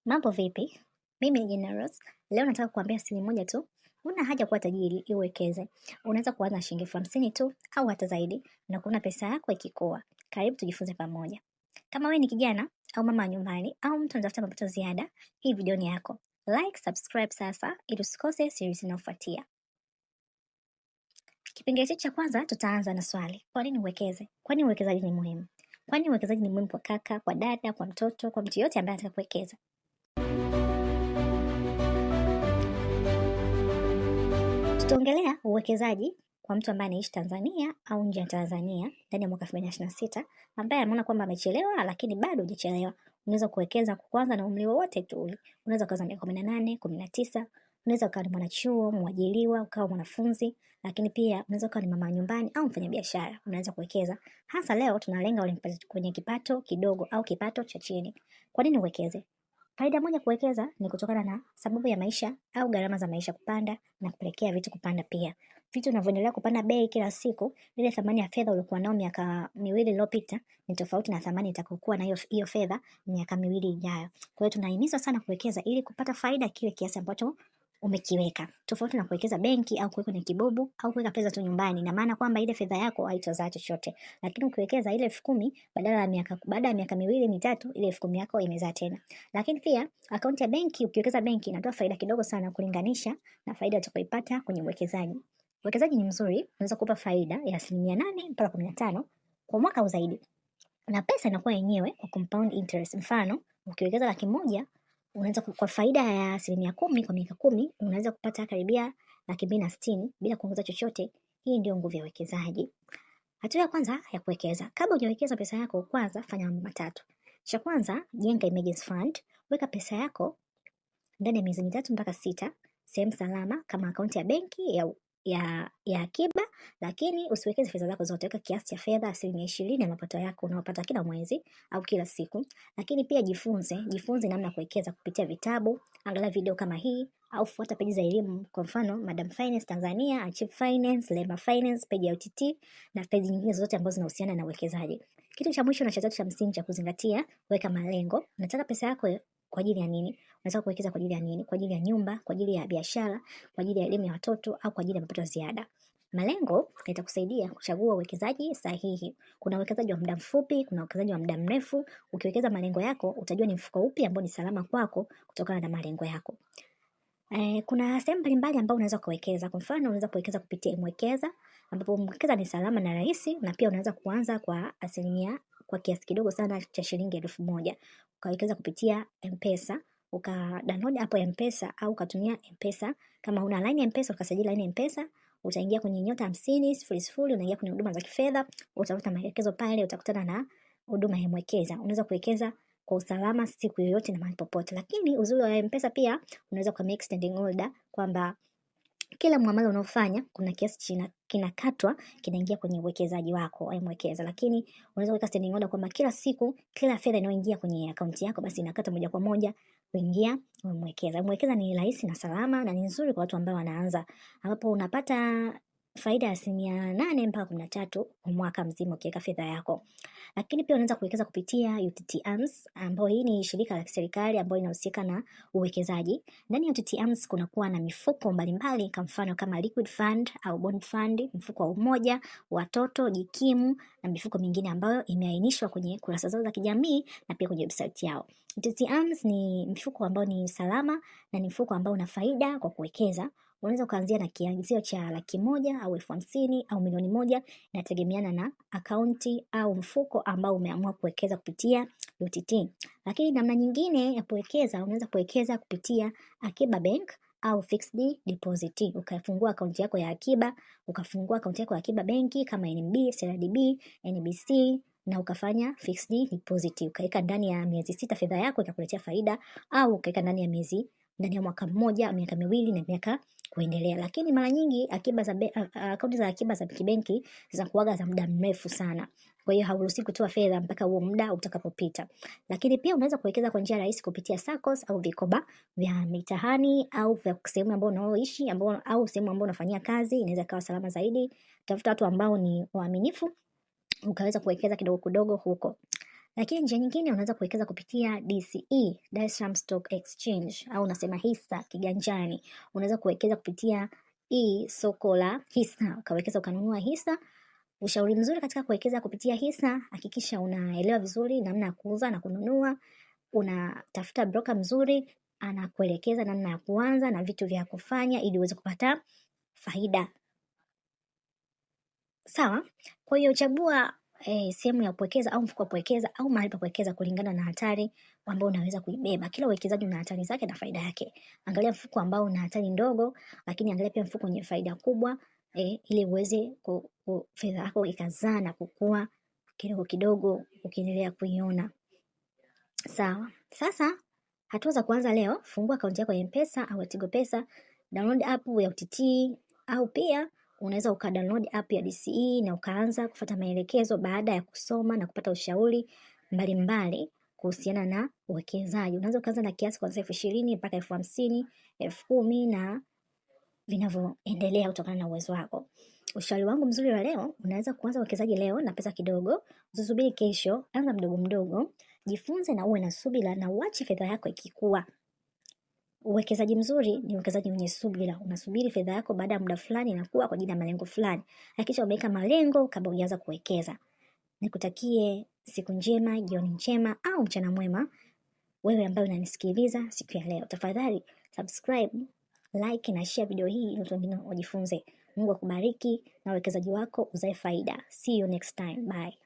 Mambo vipi? Mimi ni Jina Rose. Leo nataka kukuambia siri moja tu. Huna haja kuwa tajiri ili uwekeze. Unaweza kuanza na shilingi elfu hamsini tu au hata zaidi na kuona pesa yako ikikua. Karibu tujifunze pamoja. Kama wewe ni kijana au mama wa nyumbani au mtu anatafuta mapato ziada, hii video ni yako. Like, subscribe sasa ili usikose series inayofuatia. Kipengele chetu cha kwanza tutaanza na swali. Kwa nini uwekeze? Kwani uwekezaji ni muhimu? Kwani uwekezaji ni muhimu kwa kaka, kwa dada, kwa mtoto, kwa mtu yote ambaye anataka kuwekeza? Tutaongelea uwekezaji kwa mtu ambaye anaishi Tanzania au nje ya Tanzania ndani ya mwaka 2026 ambaye ameona kwamba amechelewa lakini bado hujachelewa. Unaweza kuwekeza kwanza na umri wowote tu ule. Unaweza kuanza miaka 18, 19, unaweza ukawa ni mwanachuo, mwajiriwa, ukawa mwanafunzi, lakini pia unaweza ukawa ni mama nyumbani au mfanyabiashara. Unaweza kuwekeza. Hasa leo tunalenga wale kwenye kipato kidogo au kipato cha chini. Kwa nini uwekeze? Faida moja kuwekeza ni kutokana na sababu ya maisha au gharama za maisha kupanda na kupelekea vitu kupanda pia. Vitu vinavyoendelea kupanda bei kila siku, ile thamani ya fedha uliokuwa nayo miaka miwili iliyopita ni tofauti na thamani itakayokuwa na hiyo fedha miaka miwili ijayo. Kwa hiyo tunahimiza sana kuwekeza ili kupata faida kile kiasi ambacho umekiweka. Tofauti na kuwekeza benki au kuweka kwenye kibubu au kuweka pesa tu nyumbani. Ina maana kwamba ile fedha yako haitazaa chochote. Lakini ukiwekeza ile 10,000 baada ya miaka miwili mitatu ile 10,000 yako imezaa tena. Lakini pia akaunti ya benki, ukiwekeza benki inatoa faida kidogo sana kulinganisha na faida utakayoipata kwenye uwekezaji. Uwekezaji ni mzuri, unaweza kukupa faida ya 8% mpaka 15% kwa mwaka au zaidi. Na pesa inakuwa yenyewe kwa compound interest. Mfano, ukiwekeza 100,000 unaweza kwa faida ya 10% kwa miaka 10, unaweza kupata karibia 260,000 bila kuongeza chochote. Hii ndio nguvu ya uwekezaji. Hatua ya kwanza ya kuwekeza. Kabla hujawekeza pesa yako, kwanza fanya mambo matatu. Cha kwanza, jenga emergency fund. Weka pesa yako ndani ya miezi 3 mpaka 6 sehemu salama kama akaunti ya benki ya akiba, lakini usiwekeze fedha zako zote. Weka kiasi cha fedha 20% ya mapato yako unaopata kila mwezi au kila siku. Lakini pia jifunze namna ya kuwekeza kupitia vitabu, angalia video kama hii au fuata peji za elimu, kwa mfano Madam Finance Tanzania, Achieve Finance, Lema Finance, peji ya UTT na peji nyingine zote ambazo zinahusiana na uwekezaji. Kitu cha mwisho na cha tatu cha msingi cha kuzingatia, weka malengo. Unataka pesa yako kwa ajili ya nini? Unataka kuwekeza kwa ajili ya nini? Kwa ajili ya nyumba, kwa ajili ya biashara, kwa ajili ya elimu ya watoto au kwa ajili ya mapato ziada. Malengo yatakusaidia kuchagua uwekezaji sahihi. Kuna uwekezaji wa muda mfupi, kuna uwekezaji wa muda mrefu. Ukiwekeza malengo yako, utajua ni mfuko upi ambao ni salama kwako kutokana na malengo yako. Kuna sehemu mbalimbali ambao unaweza kuwekeza. Kwa mfano, unaweza kuwekeza kupitia Mwekeza, ambapo Mwekeza ni salama na rahisi, na pia unaweza kuanza kwa kiasi kidogo sana cha shilingi 1,000. Ukawekeza kupitia M-Pesa, ukadownload app ya M-Pesa au ukatumia M-Pesa. Kama una line ya M-Pesa, ukasajili line ya M-Pesa, utaingia kwenye *50*00, unaingia kwenye huduma za kifedha, utafuta maelekezo pale, utakutana na huduma ya Mwekeza. Unaweza kuwekeza kwa usalama siku yoyote na mahali popote. Lakini uzuri wa M-Pesa pia unaweza kwa make standing order kwamba kila muamala unaofanya kuna kiasi kinakatwa kinaingia kwenye uwekezaji wako au Mwekeza. Lakini unaweza kuweka standing order kwamba kila siku kila fedha inayoingia kwenye akaunti yako basi inakata moja kwa moja kuingia Mwekeza. Mwekeza ni rahisi na salama na ni nzuri kwa watu ambao wanaanza, ambapo unapata faida ya 8% mpaka 13% kwa mwaka mzima ukiweka fedha yako. Lakini pia unaweza kuwekeza kupitia UTT AMS, ambayo hii ni shirika la kiserikali ambayo inahusika na uwekezaji. Ndani ya UTT AMS kunakuwa na mifuko mbalimbali, kwa mfano kama liquid fund au bond fund, mfuko wa umoja, watoto, jikimu na mifuko mingine ambayo imeainishwa kwenye kurasa zao za kijamii na pia kwenye website yao. UTT AMS ni mfuko ambao ni salama na ni mfuko ambao una faida kwa kuwekeza. Unaweza kuanzia na kianzio cha 100,000 au 50,000 au 1,000,000, inategemeana na akaunti au mfuko ambao umeamua kuwekeza kupitia UTT. Lakini namna nyingine ya kuwekeza, unaweza kuwekeza kupitia Akiba Bank au fixed deposit. Ukafungua akaunti yako ya akiba, ukafungua akaunti yako ya Akiba Benki kama NMB, CRDB, NBC na ukafanya fixed deposit. Ukaweka ndani ya miezi 6 fedha yako itakuletea faida, au ukaweka ndani ya mwaka mmoja, miaka miwili na miaka kuendelea. Lakini mara nyingi akaunti za akiba za kibenki zinakuwaga za muda mrefu sana. Kwa hiyo hauruhusi kutoa fedha mpaka huo muda utakapopita. Lakini pia unaweza kuwekeza kwa njia rahisi kupitia SACCOS au vikoba vya mitaani au vya sehemu ambayo unaoishi au sehemu ambayo unafanyia kazi, inaweza kuwa salama zaidi. Tafuta watu ambao ni waaminifu ukaweza kuwekeza kidogo kidogo huko. Lakini njia nyingine unaweza kuwekeza kupitia DCE, Dar es Salaam Stock Exchange, au unasema hisa kiganjani. Unaweza kuwekeza kupitia soko la hisa, ukawekeza ukanunua hisa. Ushauri mzuri katika kuwekeza kupitia hisa, hakikisha unaelewa vizuri namna ya kuuza na kununua. Unatafuta broker mzuri, anakuelekeza namna ya kuanza na vitu vya kufanya ili uweze kupata faida. Sawa? Kwa hiyo chagua sehemu ya kuwekeza au mfuko wa kuwekeza au mahali pa kuwekeza kulingana na hatari ambayo unaweza kuibeba. Kila uwekezaji una hatari zake na faida yake. Angalia mfuko ambao una hatari ndogo, lakini angalia pia mfuko wenye faida kubwa, ili uweze fedha yako ikazaa na kukua kidogo kidogo ukiendelea kuiona. Sawa. Sasa hatua za kuanza leo: fungua akaunti yako ya M-Pesa au Tigo Pesa, download app ya UTT, au pia unaweza ukadownload app ya DCE na ukaanza kufuata maelekezo baada ya kusoma na kupata ushauri mbalimbali kuhusiana na uwekezaji. Unaweza ukaanza na kiasi kuanzia 20,000 mpaka 50,000, 10,000 na vinavyoendelea kutokana na uwezo wako. Ushauri wangu mzuri wa leo: unaweza kuanza uwekezaji leo na pesa kidogo, usisubiri kesho, anza mdogo mdogo, jifunze na uwe na subira na uache fedha yako ikikua. Uwekezaji mzuri ni uwekezaji wenye subira. Unasubiri fedha yako baada ya muda fulani inakuwa kwa ajili ya malengo fulani. Hakikisha umeweka malengo kabla hujaanza kuwekeza. Nikutakie siku njema, jioni njema au mchana mwema, wewe ambaye unanisikiliza siku ya leo. Tafadhali subscribe, like na share video hii ili watu wengine wajifunze. Mungu akubariki na uwekezaji wako uzae faida. See you next time. Bye.